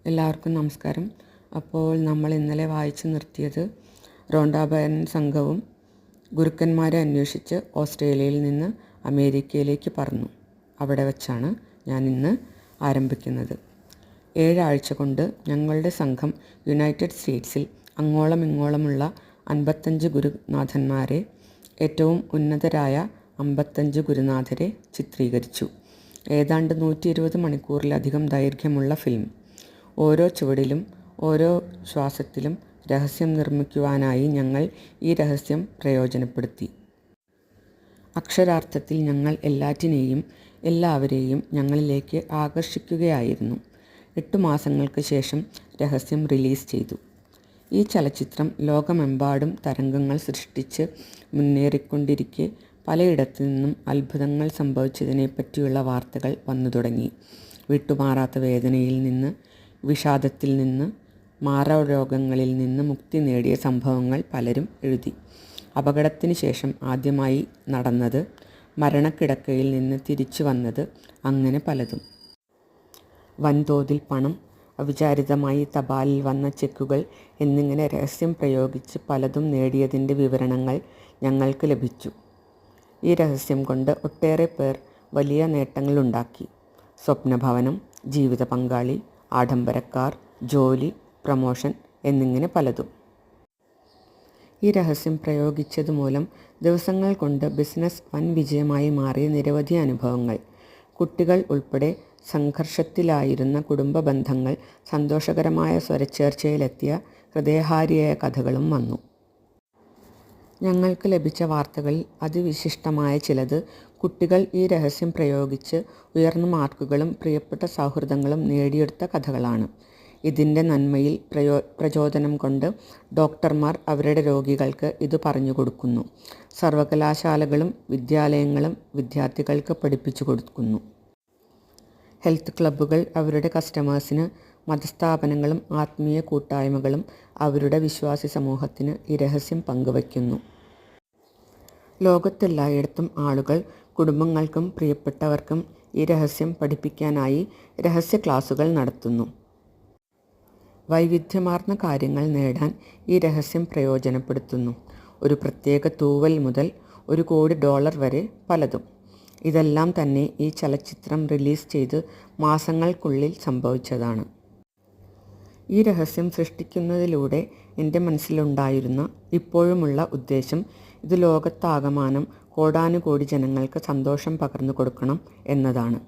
എല്ലാവർക്കും നമസ്കാരം. അപ്പോൾ നമ്മൾ ഇന്നലെ വായിച്ചു നിർത്തിയത് റോണ്ട ബയർൻ സംഘവും ഗുരുക്കന്മാരെ അന്വേഷിച്ച് ഓസ്ട്രേലിയയിൽ നിന്ന് അമേരിക്കയിലേക്ക് പറന്നു. അവിടെ വച്ചാണ് ഞാൻ ഇന്ന് ആരംഭിക്കുന്നത്. 7 ആഴ്ച കൊണ്ട് ഞങ്ങളുടെ സംഘം യുണൈറ്റഡ് സ്റ്റേറ്റ്സിൽ അങ്ങോളം ഇങ്ങോളമുള്ള 55 ഗുരുനാഥന്മാരെ, ഏറ്റവും ഉന്നതരായ 55 ഗുരുനാഥരെ ചിത്രീകരിച്ചു. ഏതാണ്ട് 120 മണിക്കൂറിലധികം ദൈർഘ്യമുള്ള ഫിലിം. ഓരോ ചുവടിലും ഓരോ ശ്വാസത്തിലും രഹസ്യം നിർമ്മിക്കുവാനായി ഞങ്ങൾ ഈ രഹസ്യം പ്രയോജനപ്പെടുത്തി. അക്ഷരാർത്ഥത്തിൽ ഞങ്ങൾ എല്ലാറ്റിനെയും എല്ലാവരെയും ഞങ്ങളിലേക്ക് ആകർഷിക്കുകയായിരുന്നു. 8 മാസങ്ങൾക്ക് ശേഷം രഹസ്യം റിലീസ് ചെയ്തു. ഈ ചലച്ചിത്രം ലോകമെമ്പാടും തരംഗങ്ങൾ സൃഷ്ടിച്ച് മുന്നേറിക്കൊണ്ടിരിക്കെ പലയിടത്തു നിന്നും അത്ഭുതങ്ങൾ സംഭവിച്ചതിനെപ്പറ്റിയുള്ള വാർത്തകൾ വന്നു തുടങ്ങി. വിട്ടുമാറാത്ത വേദനയിൽ നിന്ന്, വിഷാദത്തിൽ നിന്ന്, മാറാരോഗങ്ങളിൽ നിന്ന് മുക്തി നേടിയ സംഭവങ്ങൾ പലരും എഴുതി. അപകടത്തിന് ശേഷം ആദ്യമായി നടന്നത്, മരണക്കിടക്കയിൽ നിന്ന് തിരിച്ചു വന്നത്, അങ്ങനെ പലതും. വൻതോതിൽ പണം, അവിചാരിതമായി തപാലിൽ വന്ന ചെക്കുകൾ എന്നിങ്ങനെ രഹസ്യം പ്രയോഗിച്ച് പലതും നേടിയതിൻ്റെ വിവരണങ്ങൾ ഞങ്ങൾക്ക് ലഭിച്ചു. ഈ രഹസ്യം കൊണ്ട് ഒട്ടേറെ പേർ വലിയ നേട്ടങ്ങളുണ്ടാക്കി. സ്വപ്നഭവനം, ജീവിത പങ്കാളി, ആഡംബരക്കാർ, ജോലി, പ്രമോഷൻ എന്നിങ്ങനെ പലതും. ഈ രഹസ്യം പ്രയോഗിച്ചതുമൂലം ദിവസങ്ങൾ കൊണ്ട് ബിസിനസ് വൻ വിജയമായി മാറിയ നിരവധി അനുഭവങ്ങൾ. കുട്ടികൾ ഉൾപ്പെടെ സംഘർഷത്തിലായിരുന്ന കുടുംബ ബന്ധങ്ങൾ സന്തോഷകരമായ സ്വരച്ചേർച്ചയിലെത്തിയ ഹൃദയഹാരിയായ കഥകളും വന്നു. ഞങ്ങൾക്ക് ലഭിച്ച വാർത്തകളിൽ അതിവിശിഷ്ടമായ ചിലത് കുട്ടികൾ ഈ രഹസ്യം പ്രയോഗിച്ച് ഉയർന്ന മാർക്കുകളും പ്രിയപ്പെട്ട സൗഹൃദങ്ങളും നേടിയെടുത്ത കഥകളാണ്. ഇതിൻ്റെ നന്മയിൽ പ്രചോദനം കൊണ്ട് ഡോക്ടർമാർ അവരുടെ രോഗികൾക്ക് ഇത് പറഞ്ഞു കൊടുക്കുന്നു. സർവകലാശാലകളും വിദ്യാലയങ്ങളും വിദ്യാർത്ഥികൾക്ക് പഠിപ്പിച്ചു കൊടുക്കുന്നു. ഹെൽത്ത് ക്ലബ്ബുകൾ അവരുടെ കസ്റ്റമേഴ്സിന്, മതസ്ഥാപനങ്ങളും ആത്മീയ കൂട്ടായ്മകളും അവരുടെ വിശ്വാസി സമൂഹത്തിന് ഈ രഹസ്യം പങ്കുവയ്ക്കുന്നു. ലോകത്തെല്ലായിടത്തും ആളുകൾ കുടുംബങ്ങൾക്കും പ്രിയപ്പെട്ടവർക്കും ഈ രഹസ്യം പഠിപ്പിക്കാനായി രഹസ്യ ക്ലാസുകൾ നടത്തുന്നു. വൈവിധ്യമാർന്ന കാര്യങ്ങൾ നേടാൻ ഈ രഹസ്യം പ്രയോജനപ്പെടുത്തുന്നു. ഒരു പ്രത്യേക തൂവൽ മുതൽ $1 കോടി വരെ പലതും. ഇതെല്ലാം തന്നെ ഈ ചലച്ചിത്രം റിലീസ് ചെയ്ത് മാസങ്ങൾക്കുള്ളിൽ സംഭവിച്ചതാണ്. ഈ രഹസ്യം സൃഷ്ടിക്കുന്നതിലൂടെ എൻ്റെ മനസ്സിലുണ്ടായിരുന്ന, ഇപ്പോഴുമുള്ള ഉദ്ദേശം ഇത് ലോകത്താകമാനം കോടാനുകോടി ജനങ്ങൾക്ക് സന്തോഷം പകർന്നു കൊടുക്കണം എന്നതാണ്.